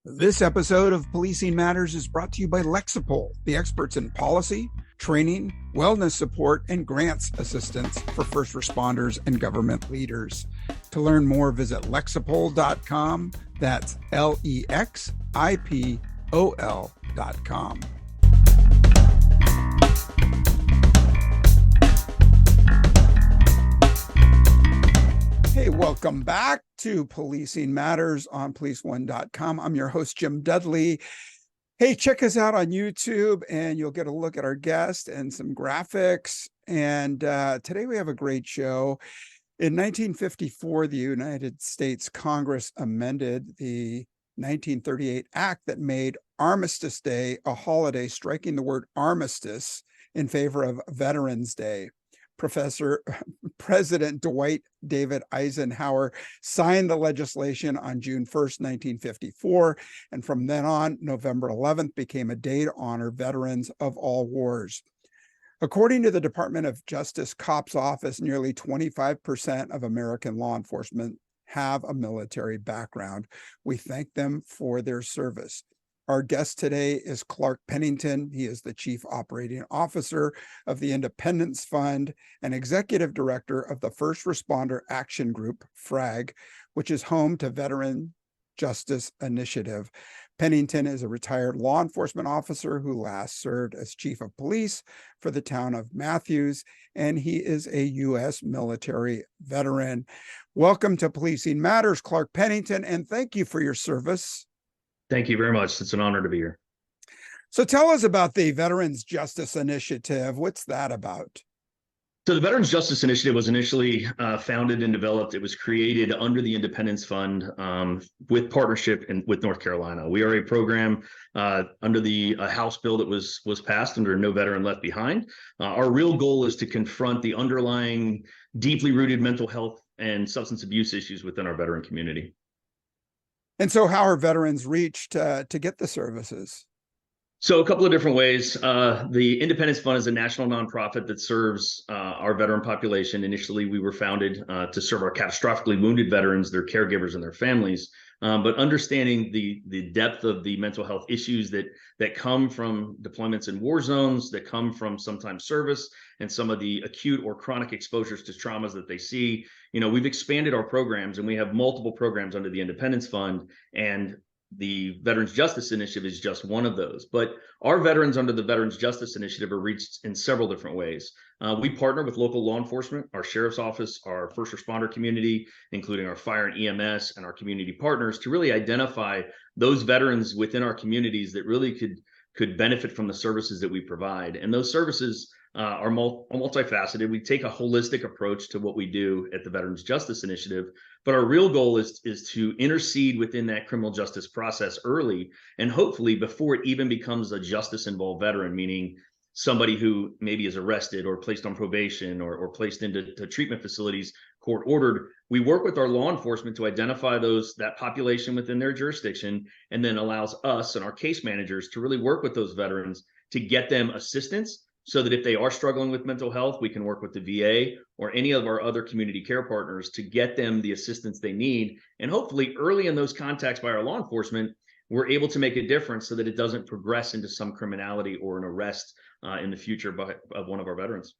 This episode of Policing Matters is brought to you by Lexipol, the experts in policy, training, wellness support, and grants assistance for first responders and government leaders. To learn more, visit lexipol.com. That's LEXIPOL.com. Hey, welcome back to Policing Matters on policeone.com. I'm your host, Jim Dudley. Hey, check us out on YouTube and you'll get a look at our guest and some graphics. And today we have a great show. In 1954, the United States Congress amended the 1938 act that made Armistice Day a holiday, striking the word armistice in favor of Veterans Day. President Dwight David Eisenhower signed the legislation on June 1st, 1954, and from then on, November 11th became a day to honor veterans of all wars. According to the Department of Justice COPS office, nearly 25% of American law enforcement have a military background. We thank them for their service. Our guest today is Clark Pennington. He is the Chief Operating Officer of the Independence Fund and Executive Director of the First Responder Action Group, FRAG, which is home to Veteran Justice Initiative. Pennington is a retired law enforcement officer who last served as Chief of Police for the town of Matthews, and he is a U.S. military veteran. Welcome to Policing Matters, Clark Pennington, and thank you for your service. Thank you very much. It's an honor to be here. So tell us about the Veterans Justice Initiative. What's that about? So the Veterans Justice Initiative was initially founded and developed. It was created under the Independence Fund with partnership with North Carolina. We are a program under the House bill that was passed under No Veteran Left Behind. Our real goal is to confront the underlying deeply rooted mental health and substance abuse issues within our veteran community. And so how are veterans reached to get the services? So a couple of different ways. The Independence Fund is a national nonprofit that serves our veteran population. Initially, we were founded to serve our catastrophically wounded veterans, their caregivers, and their families. But understanding the depth of the mental health issues that come from deployments in war zones, that come from sometimes service, and some of the acute or chronic exposures to traumas that they see, we've expanded our programs, and we have multiple programs under the Independence Fund, and the Veterans Justice Initiative is just one of those. But our veterans under the Veterans Justice Initiative are reached in several different ways. We partner with local law enforcement, our sheriff's office, our first responder community, including our fire and EMS and our community partners, to really identify those veterans within our communities that really could benefit from the services that we provide. And those services are multifaceted. We take a holistic approach to what we do at the Veterans Justice Initiative, but our real goal is to intercede within that criminal justice process early, and hopefully before it even becomes a justice-involved veteran, meaning somebody who maybe is arrested or placed on probation or placed into treatment facilities, court-ordered. We work with our law enforcement to identify that population within their jurisdiction, and then allows us and our case managers to really work with those veterans to get them assistance, so that if they are struggling with mental health, we can work with the VA or any of our other community care partners to get them the assistance they need. And hopefully early in those contacts by our law enforcement, we're able to make a difference so that it doesn't progress into some criminality or an arrest in the future of one of our veterans.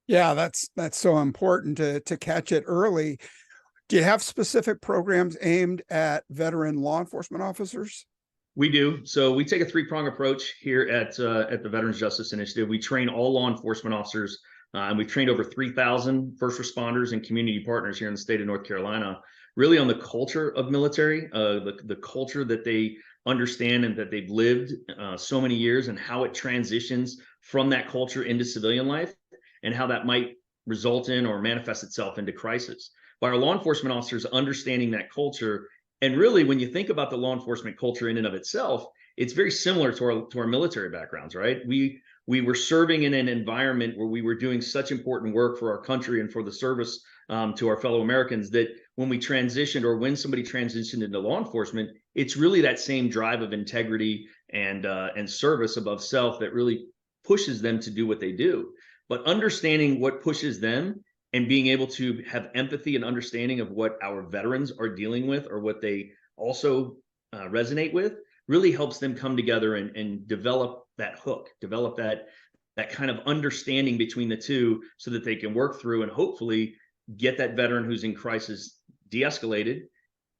Yeah, that's so important to catch it early. Do you have specific programs aimed at veteran law enforcement officers? We do. So we take a three-prong approach here at the Veterans Justice Initiative. We train all law enforcement officers, and we've trained over 3,000 first responders and community partners here in the state of North Carolina, really on the culture of military, the culture that they understand and that they've lived so many years, and how it transitions from that culture into civilian life, and how that might result in or manifest itself into crisis. By our law enforcement officers understanding that culture. And really, when you think about the law enforcement culture in and of itself, it's very similar to our military backgrounds, right? We were serving in an environment where we were doing such important work for our country and for the service to our fellow Americans, that when we transitioned, or when somebody transitioned into law enforcement, it's really that same drive of integrity and service above self that really pushes them to do what they do. But understanding what pushes them and being able to have empathy and understanding of what our veterans are dealing with, or what they also resonate with really helps them come together and develop that hook, develop that kind of understanding between the two so that they can work through and hopefully get that veteran who's in crisis de-escalated,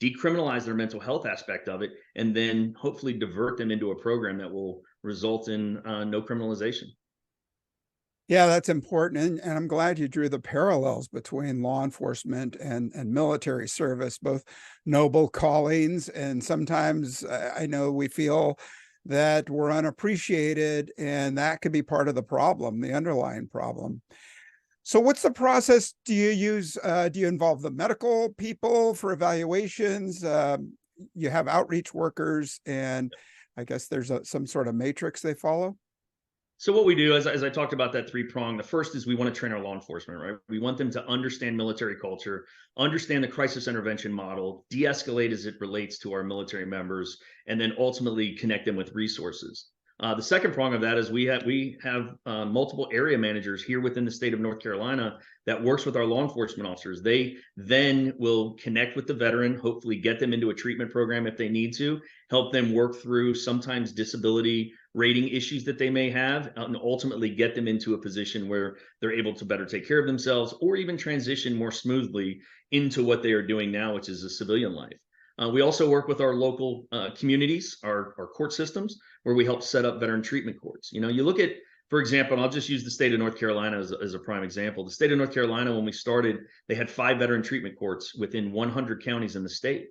decriminalize their mental health aspect of it, and then hopefully divert them into a program that will result in no criminalization. Yeah, that's important. And I'm glad you drew the parallels between law enforcement and military service, both noble callings. And sometimes I know we feel that we're unappreciated, and that could be part of the problem, the underlying problem. So what's the process? Do you use, do you involve the medical people for evaluations? You have outreach workers, and I guess there's some sort of matrix they follow? So what we do, as I talked about that three-prong, the first is we want to train our law enforcement, right? We want them to understand military culture, understand the crisis intervention model, de-escalate as it relates to our military members, and then ultimately connect them with resources. The second prong of that is we have multiple area managers here within the state of North Carolina that works with our law enforcement officers. They then will connect with the veteran, hopefully get them into a treatment program if they need to, help them work through sometimes disability rating issues that they may have, and ultimately get them into a position where they're able to better take care of themselves or even transition more smoothly into what they are doing now, which is a civilian life. We also work with our local communities, our court systems, where we help set up veteran treatment courts. You know, you look at, for example, and I'll just use the state of North Carolina as a prime example. The state of North Carolina, when we started, they had 5 veteran treatment courts within 100 counties in the state.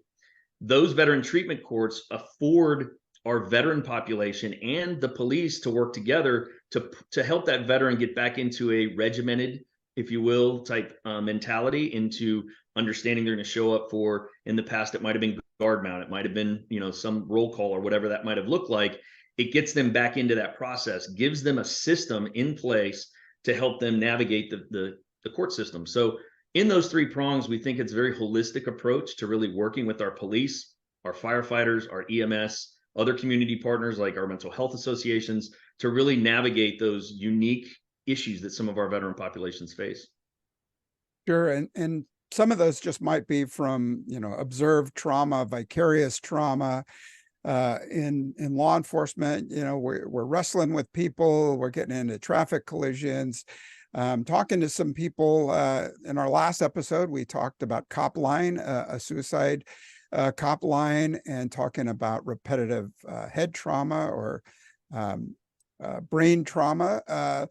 Those veteran treatment courts afford our veteran population and the police to work together to help that veteran get back into a regimented, if you will, type mentality, into understanding they're going to show up for, in the past, it might have been guard mount, it might have been, you know, some roll call or whatever that might have looked like. It gets them back into that process, gives them a system in place to help them navigate the court system. So in those 3 prongs, we think it's a very holistic approach to really working with our police, our firefighters, our EMS, other community partners like our mental health associations, to really navigate those unique issues that some of our veteran populations face. Sure. And some of those just might be from, you know, observed trauma, vicarious trauma. In law enforcement, you know, we're wrestling with people, we're getting into traffic collisions. Talking to some people in our last episode, we talked about cop line, a suicide cop line, and talking about repetitive head trauma or brain trauma.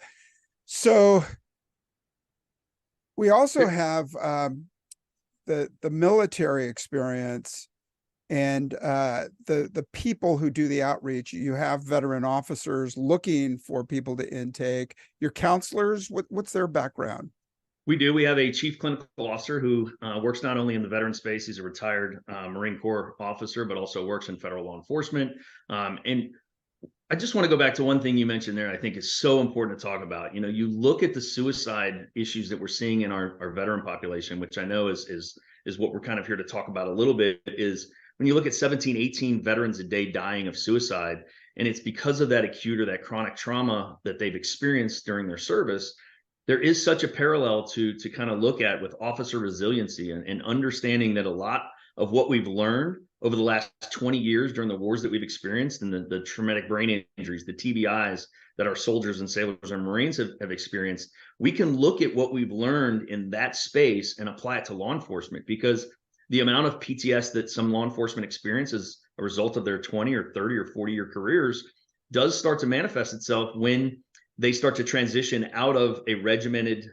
So we also have the military experience and the people who do the outreach. You have veteran officers looking for people to intake. Your counselors, what's their background? We do. We have a chief clinical officer who works not only in the veteran space, he's a retired Marine Corps officer, but also works in federal law enforcement. And I just want to go back to one thing you mentioned there. I think is so important to talk about. You know, you look at the suicide issues that we're seeing in our veteran population, which I know is what we're kind of here to talk about a little bit, is when you look at 17, 18 veterans a day dying of suicide, and it's because of that acute or that chronic trauma that they've experienced during their service. There is such a parallel to kind of look at with officer resiliency and understanding that a lot of what we've learned over the last 20 years during the wars that we've experienced, and the traumatic brain injuries, the TBIs that our soldiers and sailors and Marines have experienced, we can look at what we've learned in that space and apply it to law enforcement, because the amount of PTSD that some law enforcement experience as a result of their 20 or 30 or 40-year careers does start to manifest itself when they start to transition out of a regimented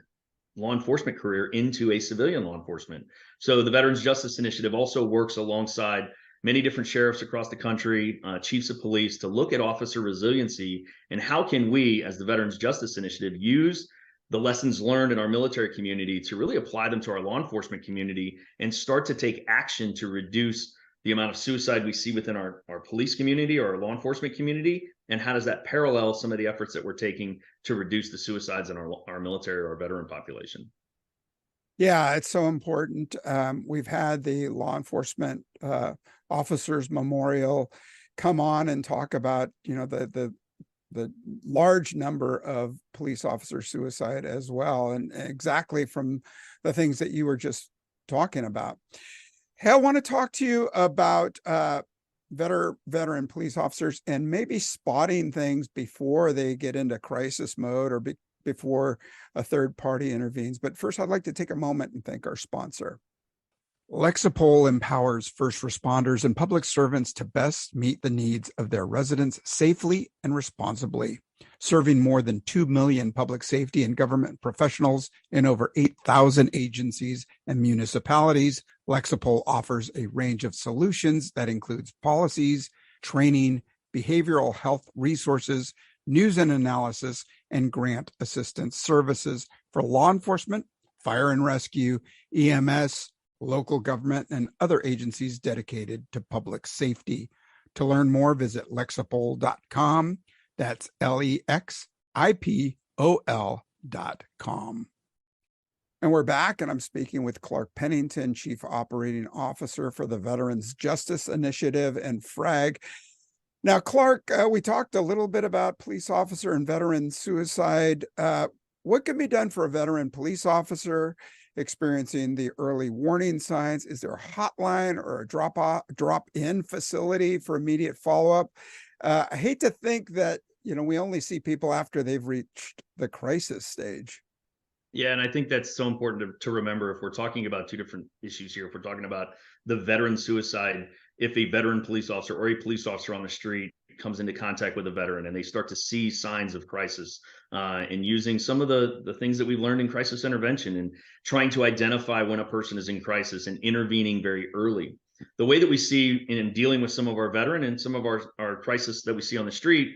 law enforcement career into a civilian law enforcement. So the Veterans Justice Initiative also works alongside many different sheriffs across the country, chiefs of police, to look at officer resiliency and how can we, as the Veterans Justice Initiative, use the lessons learned in our military community to really apply them to our law enforcement community and start to take action to reduce the amount of suicide we see within our police community or our law enforcement community, and how does that parallel some of the efforts that we're taking to reduce the suicides in our military or our veteran population. Yeah, it's so important. We've had the law enforcement officers memorial come on and talk about, you know, the large number of police officer suicide as well, and exactly from the things that you were just talking about. Hey, I want to talk to you about veteran police officers and maybe spotting things before they get into crisis mode or before a third party intervenes. But first, I'd like to take a moment and thank our sponsor. Lexipol empowers first responders and public servants to best meet the needs of their residents safely and responsibly. Serving more than 2 million public safety and government professionals in over 8,000 agencies and municipalities, Lexipol offers a range of solutions that includes policies, training, behavioral health resources, news and analysis, and grant assistance services for law enforcement, fire and rescue, EMS, local government, and other agencies dedicated to public safety. To learn more, visit lexipol.com. That's LEXIPOL.com. And we're back, and I'm speaking with Clark Pennington, Chief Operating Officer for the Veterans Justice Initiative and FRAG. Now, Clark, we talked a little bit about police officer and veteran suicide. What can be done for a veteran police officer experiencing the early warning signs? Is there a hotline or a drop-in facility for immediate follow-up? I hate to think that, we only see people after they've reached the crisis stage. Yeah, and I think that's so important to remember if we're talking about two different issues here. If we're talking about the veteran suicide, if a veteran police officer or a police officer on the street comes into contact with a veteran and they start to see signs of crisis, and using some of the things that we've learned in crisis intervention and trying to identify when a person is in crisis and intervening very early. The way that we see in dealing with some of our veteran and some of our crisis that we see on the street,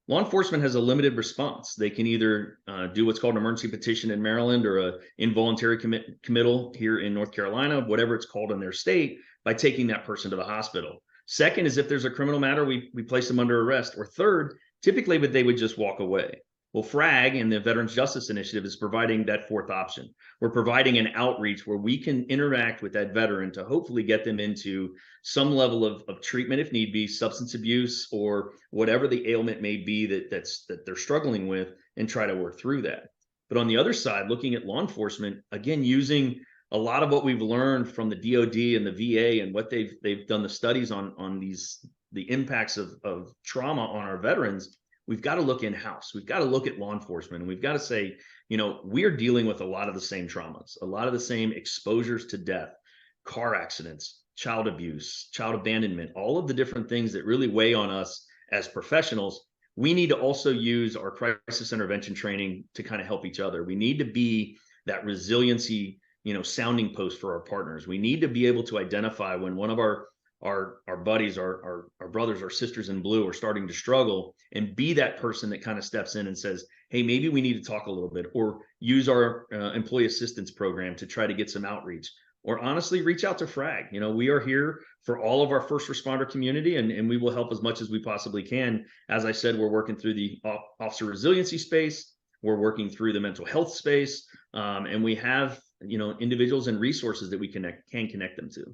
law enforcement has a limited response. They can either do what's called an emergency petition in Maryland or a involuntary committal here in North Carolina, whatever it's called in their state, by taking that person to the hospital. Second is if there's a criminal matter, we place them under arrest. Or third, typically they would just walk away. Well, FRAG and the Veterans Justice Initiative is providing that fourth option. We're providing an outreach where we can interact with that veteran to hopefully get them into some level of treatment if need be, substance abuse or whatever the ailment may be that they're struggling with, and try to work through that. But on the other side, looking at law enforcement, again, using a lot of what we've learned from the DoD and the VA and what they've done the studies on the impacts of trauma on our veterans. We've got to look in-house. We've got to look at law enforcement, and we've got to say, we're dealing with a lot of the same traumas, a lot of the same exposures to death, car accidents, child abuse, child abandonment, all of the different things that really weigh on us as professionals. We need to also use our crisis intervention training to kind of help each other. We need to be that resiliency, sounding post for our partners. We need to be able to identify when one of our buddies, our brothers, our sisters in blue are starting to struggle, and be that person that kind of steps in and says, hey, maybe we need to talk a little bit, or use our employee assistance program to try to get some outreach, or honestly reach out to FRAG. We are here for all of our first responder community, and we will help as much as we possibly can. As I said, we're working through the officer resiliency space. We're working through the mental health space, and we have individuals and resources that we can connect them to.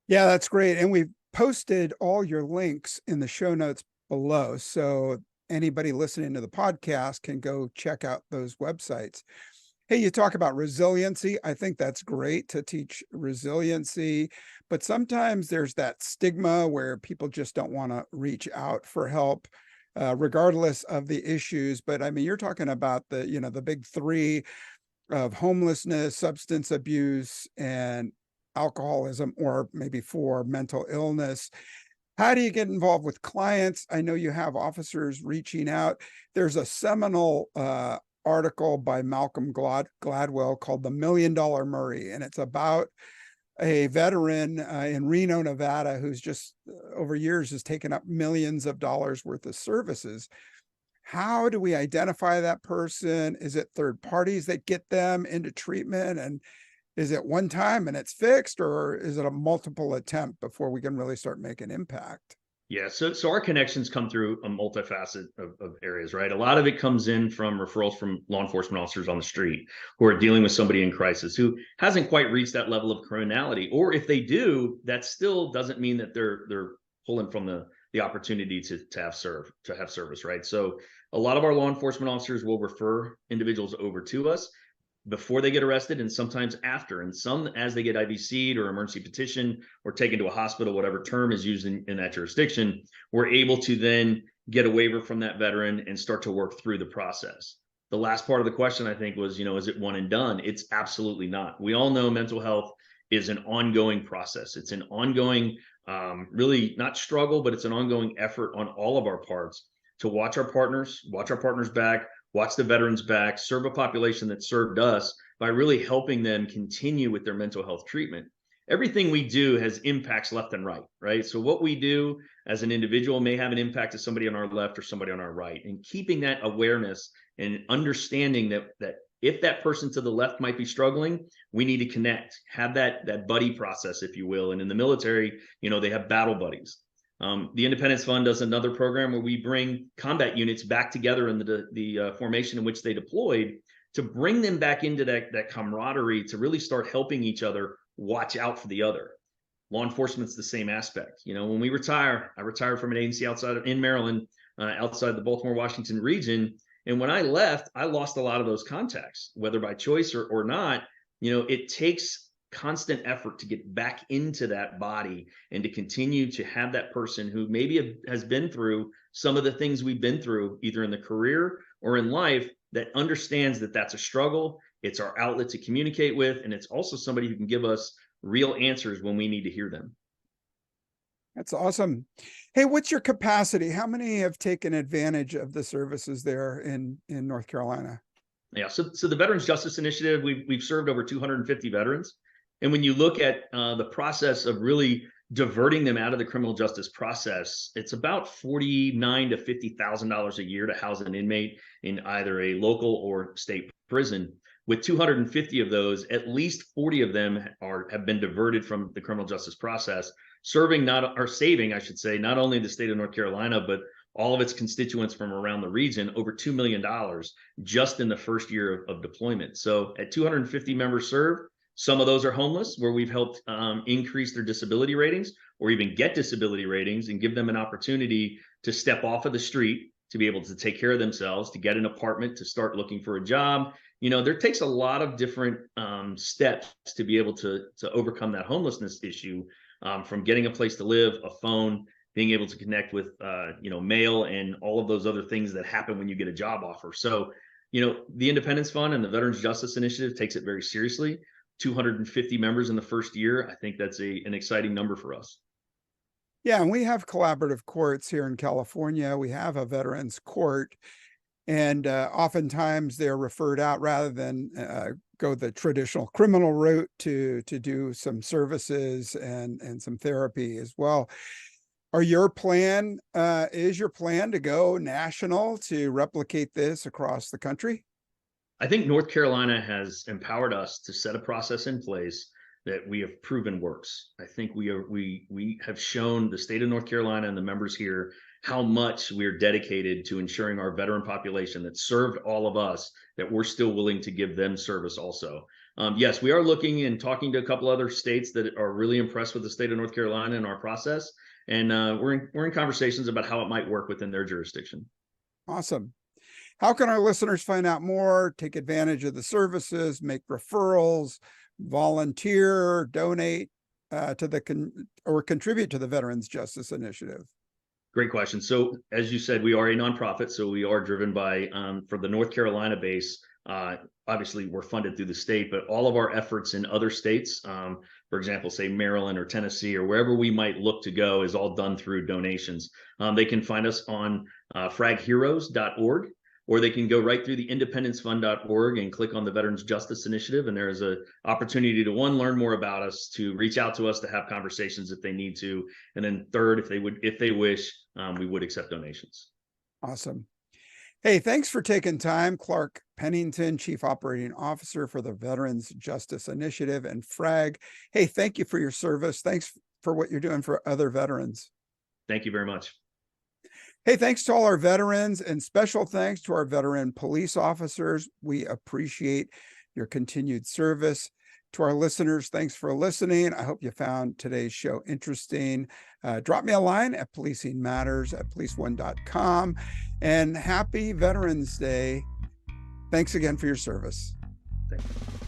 Yeah, that's great. And we've posted all your links in the show notes below, so anybody listening to the podcast can go check out those websites. Hey, you talk about resiliency. I think that's great to teach resiliency, but sometimes there's that stigma where people just don't want to reach out for help, regardless of the issues. But I mean, you're talking about the big three of homelessness, substance abuse, and alcoholism, or maybe four, mental illness. How do you get involved with clients? I know you have officers reaching out. There's a seminal article by Malcolm Gladwell called The $1 Million Murray, and it's about a veteran in Reno, Nevada, who's just over years has taken up millions of dollars worth of services. How do we identify that person? Is it third parties that get them into treatment? And is it one time and it's fixed, or is it a multiple attempt before we can really start making impact? Yeah, so our connections come through a multifaceted of areas, right? A lot of it comes in from referrals from law enforcement officers on the street who are dealing with somebody in crisis who hasn't quite reached that level of criminality, or if they do, that still doesn't mean that they're pulling from the opportunity to have service, right? So a lot of our law enforcement officers will refer individuals over to us. before they get arrested and sometimes after, and some as they get IVC'd or emergency petition or taken to a hospital, whatever term is used in that jurisdiction, we're able to then get a waiver from that veteran and start to work through the process. The last part of the question, I think, was, is it one and done? It's absolutely not. We all know mental health is an ongoing process. It's an ongoing, really not struggle, but it's an ongoing effort on all of our parts to watch our partners back, watch the veterans back, serve a population that served us by really helping them continue with their mental health treatment. Everything we do has impacts left and right, right? So what we do as an individual may have an impact to somebody on our left or somebody on our right. And keeping that awareness and understanding that if that person to the left might be struggling, we need to connect, have that buddy process, if you will. And in the military, they have battle buddies. The Independence Fund does another program where we bring combat units back together in the formation in which they deployed to bring them back into that camaraderie, to really start helping each other watch out for the other. Law enforcement's the same aspect. When we retire, I retired from an agency in Maryland, outside the Baltimore, Washington region. And when I left, I lost a lot of those contacts, whether by choice or not. It takes constant effort to get back into that body and to continue to have that person who maybe has been through some of the things we've been through, either in the career or in life, that understands that that's a struggle. It's our outlet to communicate with, and it's also somebody who can give us real answers when we need to hear them. That's awesome. Hey, what's your capacity? How many have taken advantage of the services there in North Carolina? Yeah, so the Veterans Justice Initiative, we've served over 250 veterans. And when you look at the process of really diverting them out of the criminal justice process, it's about $49,000 to $50,000 a year to house an inmate in either a local or state prison. With 250 of those, at least 40 of them have been diverted from the criminal justice process, saving, I should say, not only the state of North Carolina, but all of its constituents from around the region, over $2 million just in the first year of deployment. So at 250 members served, some of those are homeless, where we've helped increase their disability ratings or even get disability ratings and give them an opportunity to step off of the street, to be able to take care of themselves, to get an apartment, to start looking for a job. There takes a lot of different steps to be able to overcome that homelessness issue, from getting a place to live, a phone, being able to connect with, mail, and all of those other things that happen when you get a job offer. So, the Independence Fund and the Veterans Justice Initiative takes it very seriously. 250 members in the first year. I think that's an exciting number for us. Yeah, and we have collaborative courts here in California. We have a veterans court, and oftentimes they're referred out rather than go the traditional criminal route to do some services and some therapy as well. Is your plan to go national to replicate this across the country? I think North Carolina has empowered us to set a process in place that we have proven works. I think we have shown the state of North Carolina and the members here how much we're dedicated to ensuring our veteran population that served all of us, that we're still willing to give them service also. Yes, we are looking and talking to a couple other states that are really impressed with the state of North Carolina and our process. And we're in conversations about how it might work within their jurisdiction. Awesome. How can our listeners find out more, take advantage of the services, make referrals, volunteer, donate or contribute to the Veterans Justice Initiative? Great question. So as you said, we are a nonprofit, so we are driven by, for the North Carolina base, obviously we're funded through the state, but all of our efforts in other states, for example, say Maryland or Tennessee or wherever we might look to go, is all done through donations. They can find us on fragheroes.org. Or they can go right through the independencefund.org and click on the Veterans Justice Initiative. And there is an opportunity to, one, learn more about us, to reach out to us, to have conversations if they need to. And then third, if they wish, we would accept donations. Awesome. Hey, thanks for taking time. Clark Pennington, Chief Operating Officer for the Veterans Justice Initiative, and FRAG. Hey, thank you for your service. Thanks for what you're doing for other veterans. Thank you very much. Hey, thanks to all our veterans, and special thanks to our veteran police officers. We appreciate your continued service. To our listeners, thanks for listening. I hope you found today's show interesting. Drop me a line at policingmatters@policeone.com. And happy Veterans Day. Thanks again for your service. Thank you.